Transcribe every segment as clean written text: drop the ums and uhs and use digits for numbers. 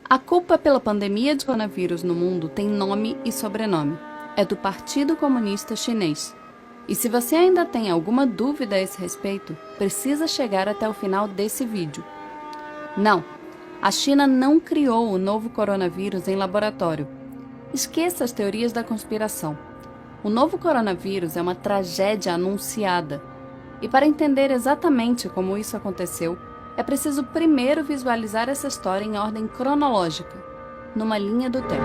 A culpa pela pandemia de coronavírus no mundo tem nome e sobrenome. É do Partido Comunista Chinês. E se você ainda tem alguma dúvida a esse respeito, precisa chegar até o final desse vídeo. Não, a China não criou o novo coronavírus em laboratório. Esqueça as teorias da conspiração. O novo coronavírus é uma tragédia anunciada. E para entender exatamente como isso aconteceu, é preciso primeiro visualizar essa história em ordem cronológica, numa linha do tempo.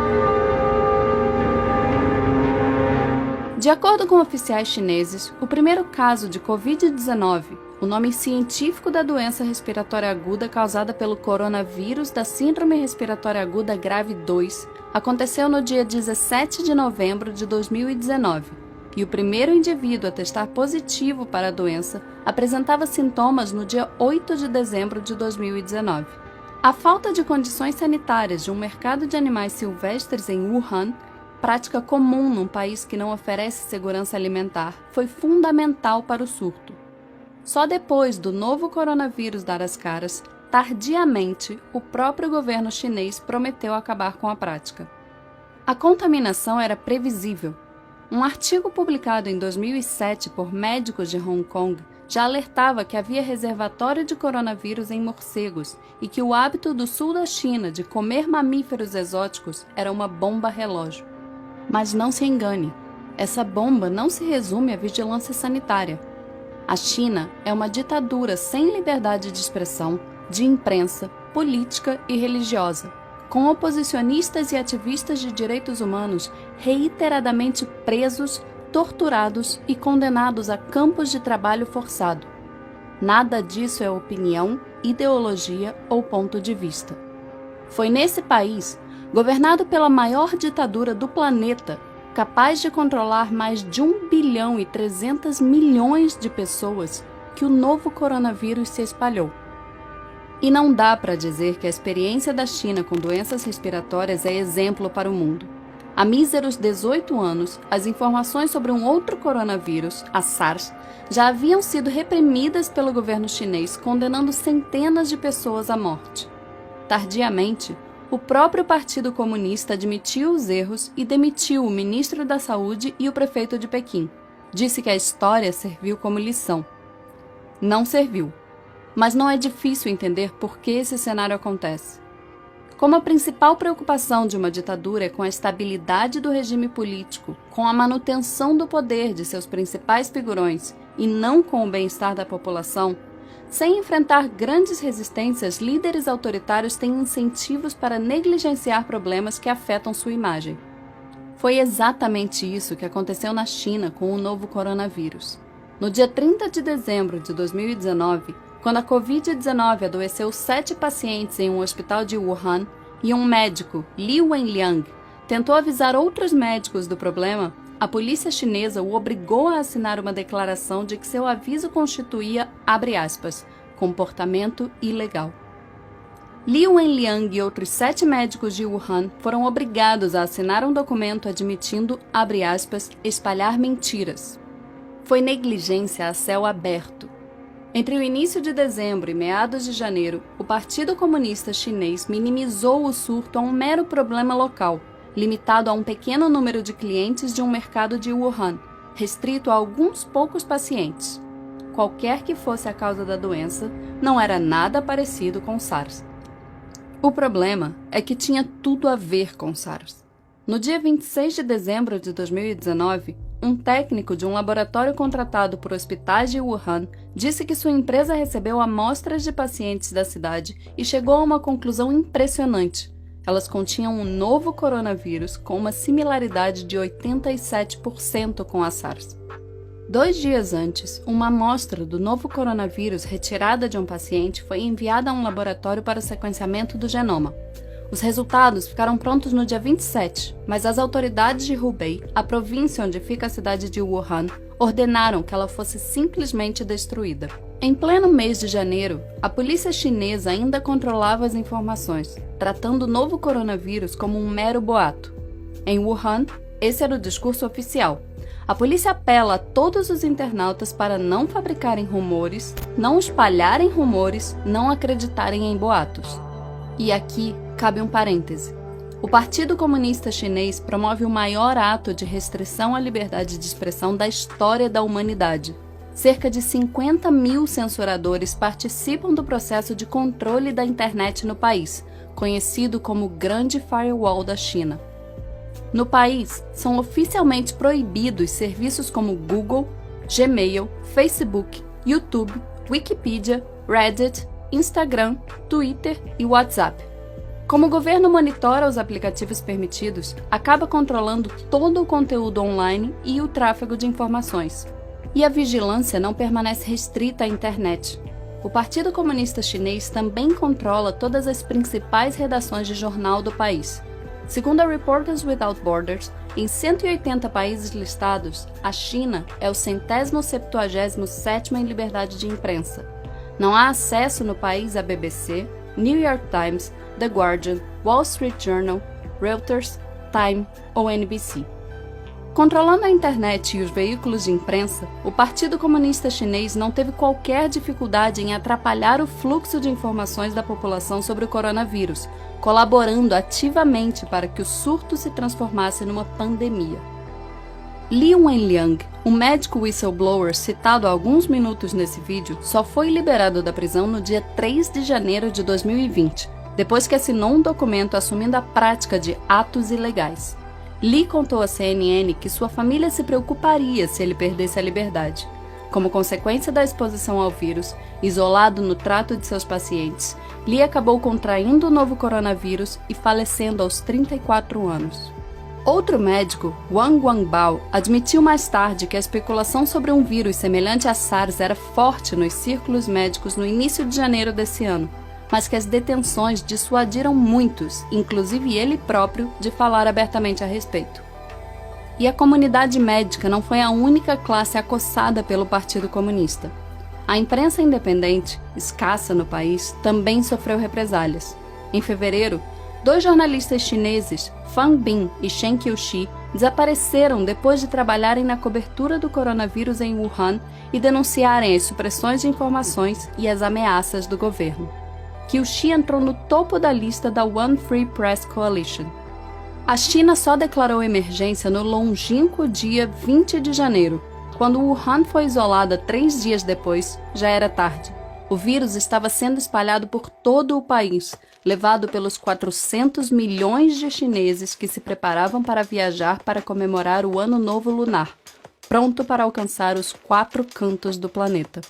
De acordo com oficiais chineses, o primeiro caso de Covid-19, o nome científico da doença respiratória aguda causada pelo coronavírus da Síndrome Respiratória Aguda Grave 2, aconteceu no dia 17 de novembro de 2019. E o primeiro indivíduo a testar positivo para a doença apresentava sintomas no dia 8 de dezembro de 2019. A falta de condições sanitárias de um mercado de animais silvestres em Wuhan, prática comum num país que não oferece segurança alimentar, foi fundamental para o surto. Só depois do novo coronavírus dar as caras, tardiamente, o próprio governo chinês prometeu acabar com a prática. A contaminação era previsível. Um artigo publicado em 2007 por médicos de Hong Kong já alertava que havia reservatório de coronavírus em morcegos e que o hábito do sul da China de comer mamíferos exóticos era uma bomba relógio. Mas não se engane, essa bomba não se resume à vigilância sanitária. A China é uma ditadura sem liberdade de expressão, de imprensa, política e religiosa, com oposicionistas e ativistas de direitos humanos reiteradamente presos, torturados e condenados a campos de trabalho forçado. Nada disso é opinião, ideologia ou ponto de vista. Foi nesse país, governado pela maior ditadura do planeta, capaz de controlar mais de 1 bilhão e 300 milhões de pessoas, que o novo coronavírus se espalhou. E não dá para dizer que a experiência da China com doenças respiratórias é exemplo para o mundo. Há míseros 18 anos, as informações sobre um outro coronavírus, a SARS, já haviam sido reprimidas pelo governo chinês, condenando centenas de pessoas à morte. Tardiamente, o próprio Partido Comunista admitiu os erros e demitiu o ministro da Saúde e o prefeito de Pequim. Disse que a história serviu como lição. Não serviu. Mas não é difícil entender por que esse cenário acontece. Como a principal preocupação de uma ditadura é com a estabilidade do regime político, com a manutenção do poder de seus principais figurões e não com o bem-estar da população, sem enfrentar grandes resistências, líderes autoritários têm incentivos para negligenciar problemas que afetam sua imagem. Foi exatamente isso que aconteceu na China com o novo coronavírus. No dia 30 de dezembro de 2019, quando a Covid-19 adoeceu 7 pacientes em um hospital de Wuhan e um médico, Li Wenliang, tentou avisar outros médicos do problema, a polícia chinesa o obrigou a assinar uma declaração de que seu aviso constituía, abre aspas, comportamento ilegal. Li Wenliang e outros 7 médicos de Wuhan foram obrigados a assinar um documento admitindo, abre aspas, espalhar mentiras. Foi negligência a céu aberto. Entre o início de dezembro e meados de janeiro, o Partido Comunista Chinês minimizou o surto a um mero problema local, limitado a um pequeno número de clientes de um mercado de Wuhan, restrito a alguns poucos pacientes. Qualquer que fosse a causa da doença, não era nada parecido com SARS. O problema é que tinha tudo a ver com SARS. No dia 26 de dezembro de 2019, um técnico de um laboratório contratado por hospitais de Wuhan disse que sua empresa recebeu amostras de pacientes da cidade e chegou a uma conclusão impressionante. Elas continham um novo coronavírus com uma similaridade de 87% com a SARS. 2 dias antes, uma amostra do novo coronavírus retirada de um paciente foi enviada a um laboratório para o sequenciamento do genoma. Os resultados ficaram prontos no dia 27, mas as autoridades de Hubei, a província onde fica a cidade de Wuhan, ordenaram que ela fosse simplesmente destruída. Em pleno mês de janeiro, a polícia chinesa ainda controlava as informações, tratando o novo coronavírus como um mero boato. Em Wuhan, esse era o discurso oficial. A polícia apela a todos os internautas para não fabricarem rumores, não espalharem rumores, não acreditarem em boatos. E aqui cabe um parêntese. O Partido Comunista Chinês promove o maior ato de restrição à liberdade de expressão da história da humanidade. Cerca de 50 mil censuradores participam do processo de controle da internet no país, conhecido como Grande Firewall da China. No país, são oficialmente proibidos serviços como Google, Gmail, Facebook, YouTube, Wikipedia, Reddit, Instagram, Twitter e WhatsApp. Como o governo monitora os aplicativos permitidos, acaba controlando todo o conteúdo online e o tráfego de informações. E a vigilância não permanece restrita à internet. O Partido Comunista Chinês também controla todas as principais redações de jornal do país. Segundo a Reporters Without Borders, em 180 países listados, a China é o 177º em liberdade de imprensa. Não há acesso no país à BBC, New York Times, The Guardian, Wall Street Journal, Reuters, Time ou NBC. Controlando a internet e os veículos de imprensa, o Partido Comunista Chinês não teve qualquer dificuldade em atrapalhar o fluxo de informações da população sobre o coronavírus, colaborando ativamente para que o surto se transformasse numa pandemia. Li Wenliang, um médico whistleblower citado há alguns minutos nesse vídeo, só foi liberado da prisão no dia 3 de janeiro de 2020, depois que assinou um documento assumindo a prática de atos ilegais. Li contou à CNN que sua família se preocuparia se ele perdesse a liberdade. Como consequência da exposição ao vírus, isolado no trato de seus pacientes, Li acabou contraindo o novo coronavírus e falecendo aos 34 anos. Outro médico, Wang Guangbao, admitiu mais tarde que a especulação sobre um vírus semelhante a SARS era forte nos círculos médicos no início de janeiro desse ano, mas que as detenções dissuadiram muitos, inclusive ele próprio, de falar abertamente a respeito. E a comunidade médica não foi a única classe acossada pelo Partido Comunista. A imprensa independente, escassa no país, também sofreu represálias. Em fevereiro, 2 jornalistas chineses, Fang Bin e Shen Qiuxi, desapareceram depois de trabalharem na cobertura do coronavírus em Wuhan e denunciarem as supressões de informações e as ameaças do governo. Qiuxi entrou no topo da lista da One Free Press Coalition. A China só declarou emergência no longínquo dia 20 de janeiro. Quando Wuhan foi isolada 3 dias depois, já era tarde. O vírus estava sendo espalhado por todo o país, levado pelos 400 milhões de chineses que se preparavam para viajar para comemorar o Ano Novo Lunar, pronto para alcançar os 4 cantos do planeta.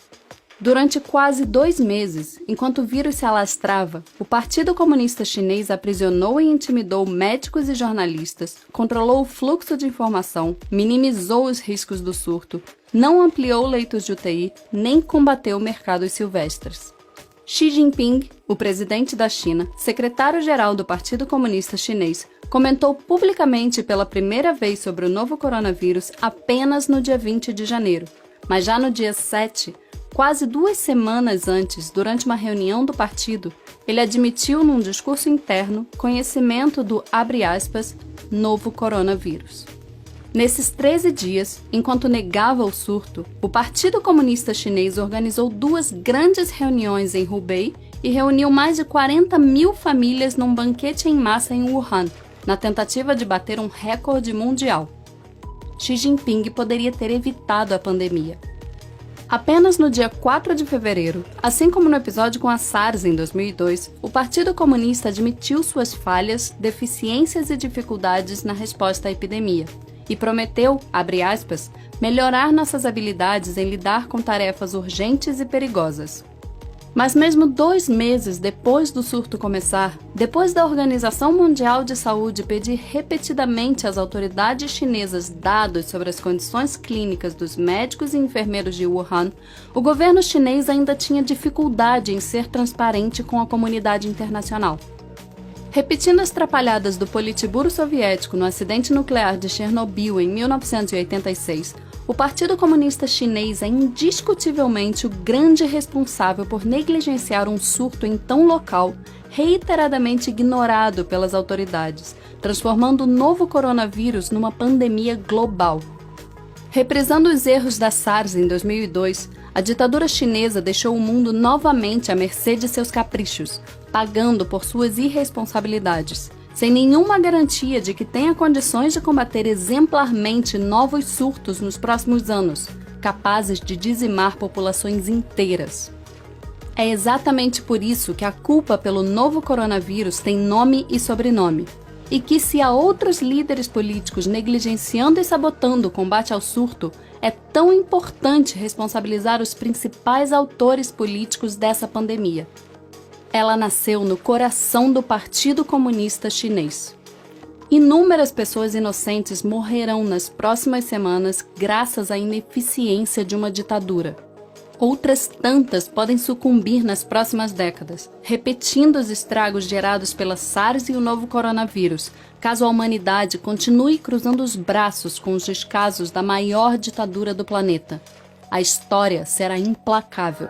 Durante quase 2 meses, enquanto o vírus se alastrava, o Partido Comunista Chinês aprisionou e intimidou médicos e jornalistas, controlou o fluxo de informação, minimizou os riscos do surto, não ampliou leitos de UTI, nem combateu mercados silvestres. Xi Jinping, o presidente da China, secretário-geral do Partido Comunista Chinês, comentou publicamente pela primeira vez sobre o novo coronavírus apenas no dia 20 de janeiro, mas já no dia 7, quase 2 semanas antes, durante uma reunião do partido, ele admitiu num discurso interno conhecimento do, abre aspas, novo coronavírus. Nesses 13 dias, enquanto negava o surto, o Partido Comunista Chinês organizou 2 grandes reuniões em Hubei e reuniu mais de 40 mil famílias num banquete em massa em Wuhan, na tentativa de bater um recorde mundial. Xi Jinping poderia ter evitado a pandemia. Apenas no dia 4 de fevereiro, assim como no episódio com a SARS em 2002, o Partido Comunista admitiu suas falhas, deficiências e dificuldades na resposta à epidemia e prometeu, abre aspas, melhorar nossas habilidades em lidar com tarefas urgentes e perigosas. Mas mesmo 2 meses depois do surto começar, depois da Organização Mundial de Saúde pedir repetidamente às autoridades chinesas dados sobre as condições clínicas dos médicos e enfermeiros de Wuhan, o governo chinês ainda tinha dificuldade em ser transparente com a comunidade internacional. Repetindo as trapalhadas do Politburo soviético no acidente nuclear de Chernobyl em 1986, o Partido Comunista Chinês é indiscutivelmente o grande responsável por negligenciar um surto em tão local, reiteradamente ignorado pelas autoridades, transformando o novo coronavírus numa pandemia global. Reprisando os erros da SARS em 2002, a ditadura chinesa deixou o mundo novamente à mercê de seus caprichos, pagando por suas irresponsabilidades, sem nenhuma garantia de que tenha condições de combater exemplarmente novos surtos nos próximos anos, capazes de dizimar populações inteiras. É exatamente por isso que a culpa pelo novo coronavírus tem nome e sobrenome, e que se há outros líderes políticos negligenciando e sabotando o combate ao surto, é tão importante responsabilizar os principais autores políticos dessa pandemia. Ela nasceu no coração do Partido Comunista Chinês. Inúmeras pessoas inocentes morrerão nas próximas semanas graças à ineficiência de uma ditadura. Outras tantas podem sucumbir nas próximas décadas, repetindo os estragos gerados pela SARS e o novo coronavírus, caso a humanidade continue cruzando os braços com os descasos da maior ditadura do planeta. A história será implacável.